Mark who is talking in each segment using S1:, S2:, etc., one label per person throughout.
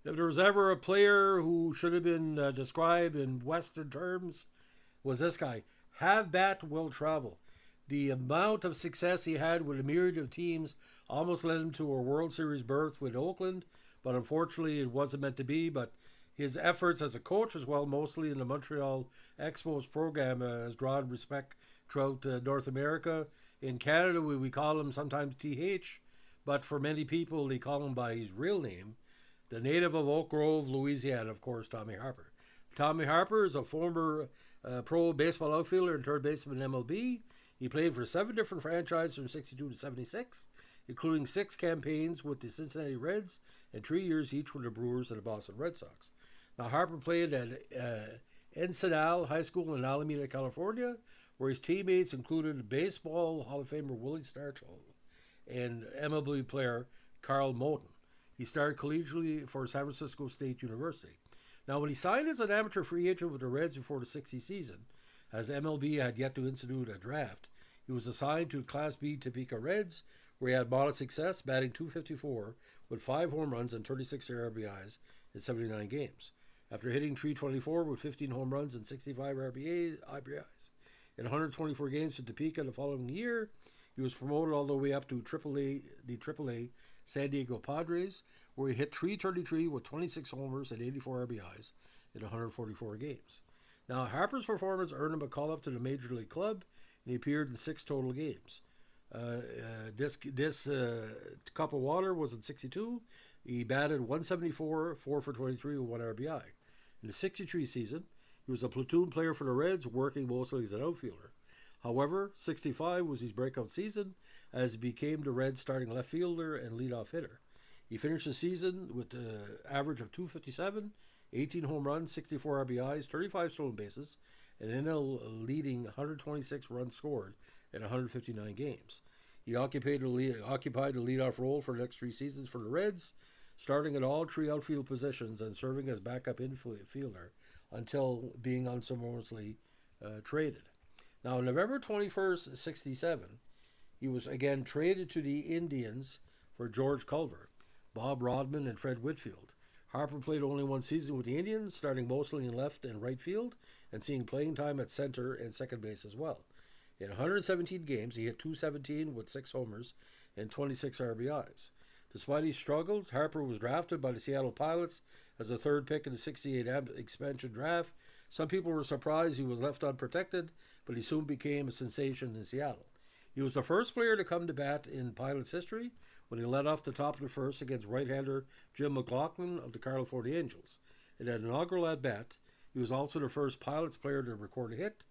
S1: If there was ever a player who should have been described in Western terms, was this guy. Have bat will travel. The amount of success he had with a myriad of teams almost led him to a World Series berth with Oakland, but unfortunately it wasn't meant to be. But his efforts as a coach as well, mostly in the Montreal Expos program, has drawn respect throughout North America. In Canada, we call him sometimes TH, but for many people, they call him by his real name, the native of Oak Grove, Louisiana, of course, Tommy Harper. Tommy Harper is a former pro baseball outfielder and third baseman in MLB. He played for 7 different franchises from 62 to 76, including 6 campaigns with the Cincinnati Reds and 3 years each with the Brewers and the Boston Red Sox. Now, Harper played at Ensenada High School in Alameda, California, where his teammates included baseball Hall of Famer Willie Stargell and MLB player Carl Moten. He started collegiately for San Francisco State University. Now, when he signed as an amateur free agent with the Reds before the '60 season, as MLB had yet to institute a draft, he was assigned to Class B Topeka Reds, where he had modest success, batting .254 with 5 home runs and 36 RBIs in 79 games. After hitting .324 with 15 home runs and 65 RBIs in 124 games to Topeka the following year, he was promoted all the way up to AAA San Diego Padres, where he hit .333 with 26 homers and 84 RBIs in 144 games. Now, Harper's performance earned him a call-up to the Major League club, and he appeared in 6 total games. This cup of water was in '62. He batted .174, 4 for 23 with 1 RBI. In the '63 season, he was a platoon player for the Reds, working mostly as an outfielder. However, '65 was his breakout season, as he became the Reds' starting left fielder and leadoff hitter. He finished the season with an average of .257, 18 home runs, 64 RBIs, 35 stolen bases, and NL leading 126 runs scored in 159 games. He occupied the leadoff role for the next 3 seasons for the Reds, starting at all 3 outfield positions and serving as backup infielder until being unceremoniously traded. Now, on November 21st, '67, he was again traded to the Indians for George Culver, Bob Rodman, and Fred Whitfield. Harper played only 1 season with the Indians, starting mostly in left and right field, and seeing playing time at center and second base as well. In 117 games, he hit .217 with 6 homers and 26 RBIs. Despite his struggles, Harper was drafted by the Seattle Pilots as a 3rd pick in the '68 expansion draft. Some people were surprised he was left unprotected, but he soon became a sensation in Seattle. He was the first player to come to bat in Pilots history when he led off the top of the first against right-hander Jim McLaughlin of the California Angels. In an inaugural at-bat, he was also the first Pilots player to record a hit,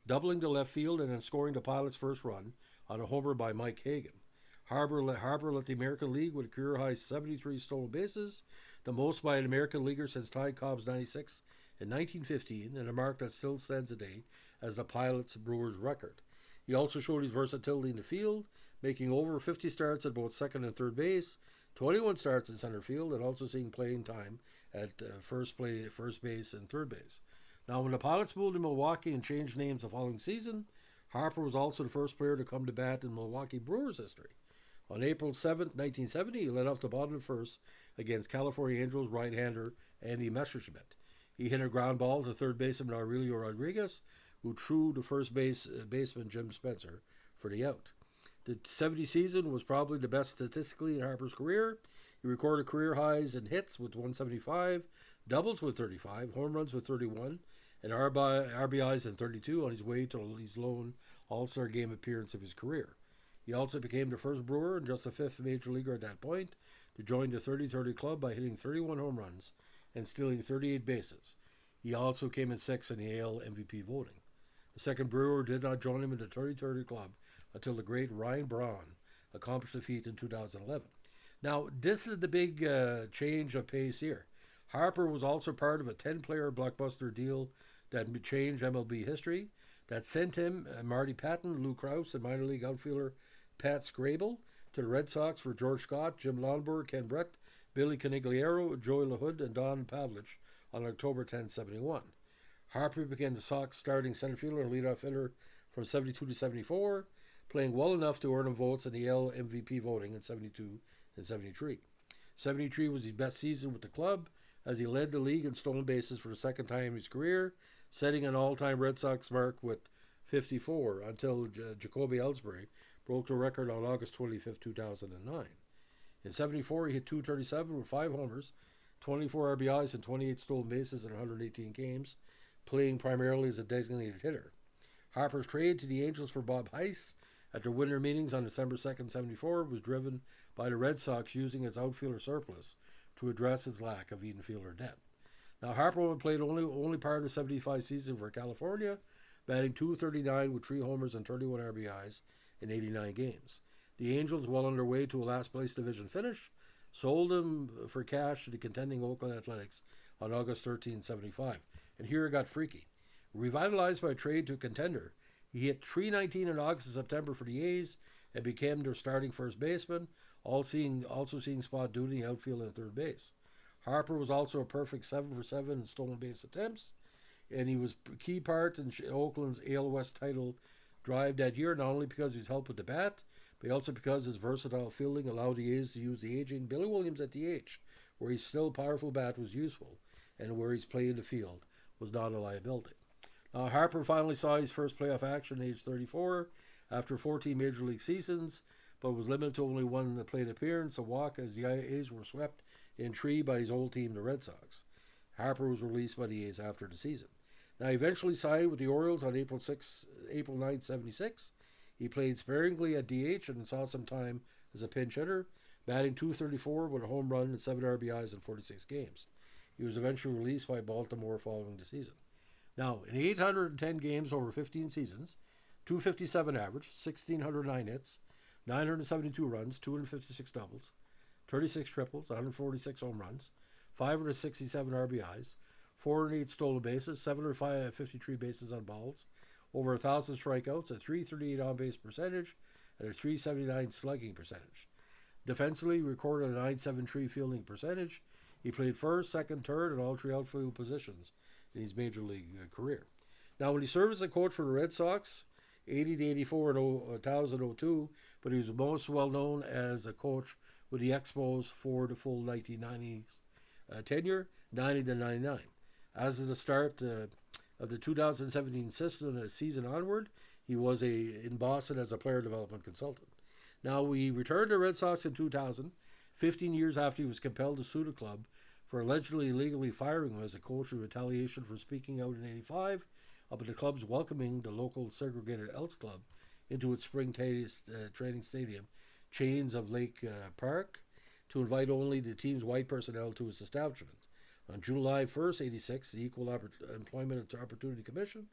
S1: doubling to left field and then scoring the Pilots' first run on a homer by Mike Hagan. Harper led the American League with a career-high 73 stolen bases, the most by an American leaguer since Ty Cobb's '96 in 1915, and a mark that still stands today as the Pilots-Brewers record. He also showed his versatility in the field, making over 50 starts at both second and third base, 21 starts in center field, and also seeing playing time at first base, and third base. Now, when the Pilots moved to Milwaukee and changed names the following season, Harper was also the first player to come to bat in Milwaukee Brewers history. On April 7, 1970, he led off the bottom of the first against California Angels right-hander Andy Messerschmidt. He hit a ground ball to third baseman Aurelio Rodriguez, who threw to baseman Jim Spencer for the out. The '70 season was probably the best statistically in Harper's career. He recorded career highs in hits with 175, doubles with 35, home runs with 31, and RBIs in 32 on his way to his lone All-Star game appearance of his career. He also became the first Brewer and just the 5th major leaguer at that point to join the 30-30 club by hitting 31 home runs and stealing 38 bases. He also came in 6th in the AL MVP voting. The second Brewer did not join him in the 30-30 club until the great Ryan Braun accomplished the feat in 2011. Now, this is the big change of pace here. Harper was also part of a 10-player blockbuster deal that changed MLB history, that sent him, Marty Patton, Lou Krause, and minor league outfielder Pat Scrabble to the Red Sox for George Scott, Jim Lonborg, Ken Brett, Billy Canigliaro, Joey LaHood, and Don Pavlich on October 10, '71. Harper became the Sox starting center fielder and leadoff hitter from '72 to '74, playing well enough to earn him votes in the AL MVP voting in '72 and '73. '73 was his best season with the club, as he led the league in stolen bases for the second time in his career, setting an all-time Red Sox mark with 54 until Jacoby Ellsbury broke the record on August 25th, 2009. In 74, he hit 237 with 5 homers, 24 RBIs, and 28 stolen bases in 118 games, playing primarily as a designated hitter. Harper's trade to the Angels for Bob Heiss at their winter meetings on December 2nd, 74 was driven by the Red Sox using its outfielder surplus to address its lack of infielder depth. Now, Harper played only part of the 75 season for California, batting .239 with 3 homers and 31 RBIs in 89 games. The Angels, well on their way to a last-place division finish, sold him for cash to the contending Oakland Athletics on August 13, 75. And here it got freaky. Revitalized by a trade to a contender, he hit .319 in August and September for the A's and became their starting first baseman, also seeing spot duty in the outfield and third base. Harper was also a perfect 7 for 7 in stolen base attempts, and he was a key part in Oakland's AL West title drive that year, not only because of his help with the bat, but also because his versatile fielding allowed the A's to use the aging Billy Williams at DH, where his still powerful bat was useful, and where his play in the field was not a liability. Harper finally saw his first playoff action at age 34 after 14 major league seasons, but was limited to only one plate appearance, a walk, as the A's were swept in 3 by his old team, the Red Sox. Harper was released by the A's after the season. Now, he eventually signed with the Orioles on April 9, 76. He played sparingly at DH and saw some time as a pinch hitter, batting .234 with a home run and 7 RBIs in 46 games. He was eventually released by Baltimore following the season. Now, in 810 games over 15 seasons, .257 average, 1,609 hits, 972 runs, 256 doubles, 36 triples, 146 home runs, 567 RBIs, 408 stolen bases, 753 bases on balls, over 1,000 strikeouts, a .338 on-base percentage, and a .379 slugging percentage. Defensively, he recorded a .973 fielding percentage. He played first, second, third, and all 3 outfield positions in his major league career. Now, when he served as a coach for the Red Sox, 80 to 84 and 2002, but he was most well known as a coach with the Expos for the full 1990s tenure, 90 to 99. As of the start of the 2017 season onward, he was in Boston as a player development consultant. Now, he returned to the Red Sox in 2000, 15 years after he was compelled to sue the club for allegedly illegally firing him as a coach in retaliation for speaking out in 85 about the club's welcoming the local segregated Elks Club into its spring training stadium, Chains of Lake Park, to invite only the team's white personnel to its establishment. On July 1st, 86, the Equal Employment Opportunity Commission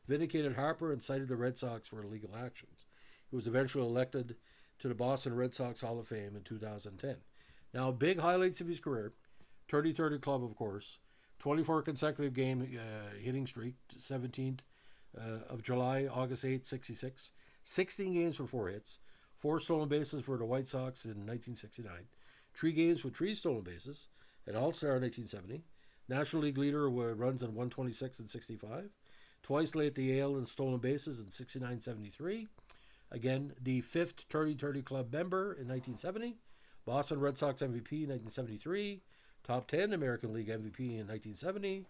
S1: vindicated Harper and cited the Red Sox for illegal actions. He was eventually elected to the Boston Red Sox Hall of Fame in 2010. Now, big highlights of his career: 30-30 club, of course, 24 consecutive game hitting streak, 17th of July, August 8, 66, 16 games for 4 hits, 4 stolen bases for the White Sox in 1969, 3 games with 3 stolen bases, an All-Star in 1970, National League leader with runs in 126 and 65, twice led the AL in stolen bases in 69-73, again, the 5th 30-30 club member in 1970, Boston Red Sox MVP in 1973, top 10 American League MVP in 1970,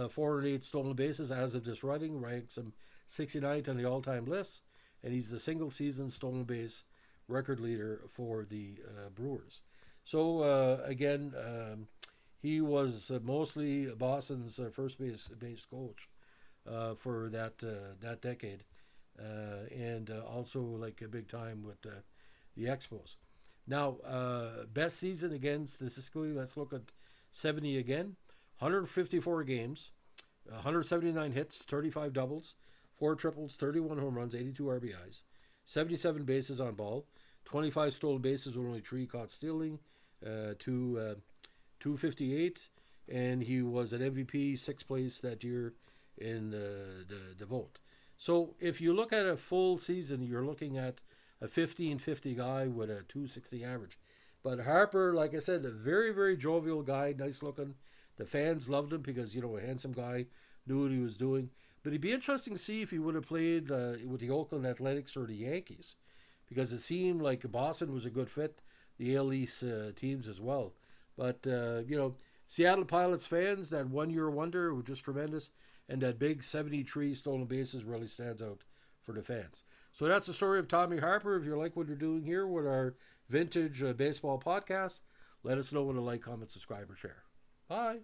S1: 408 stolen bases as of this writing, ranks him 69th on the all-time list, and he's the single-season stolen base record leader for the Brewers. So, again, he was mostly Boston's first base coach for that decade, and also like a big time with the Expos. Now, best season again statistically, let's look at 70 again. 154 games, 179 hits, 35 doubles, 4 triples, 31 home runs, 82 RBIs, 77 bases on ball, 25 stolen bases with only 3 caught stealing, 258, and he was an MVP, 6th place that year in the vote. So if you look at a full season, you're looking at a 15-50 guy with a 260 average. But Harper, like I said, a very, very jovial guy, nice looking. The fans loved him because, a handsome guy, knew what he was doing. But it'd be interesting to see if he would have played with the Oakland Athletics or the Yankees, because it seemed like Boston was a good fit, the AL East teams as well. But, Seattle Pilots fans, that 1 year wonder was just tremendous, and that big 73 stolen bases really stands out for the fans. So that's the story of Tommy Harper. If you like what you're doing here with our vintage baseball podcast, let us know with a like, comment, subscribe, or share. Bye.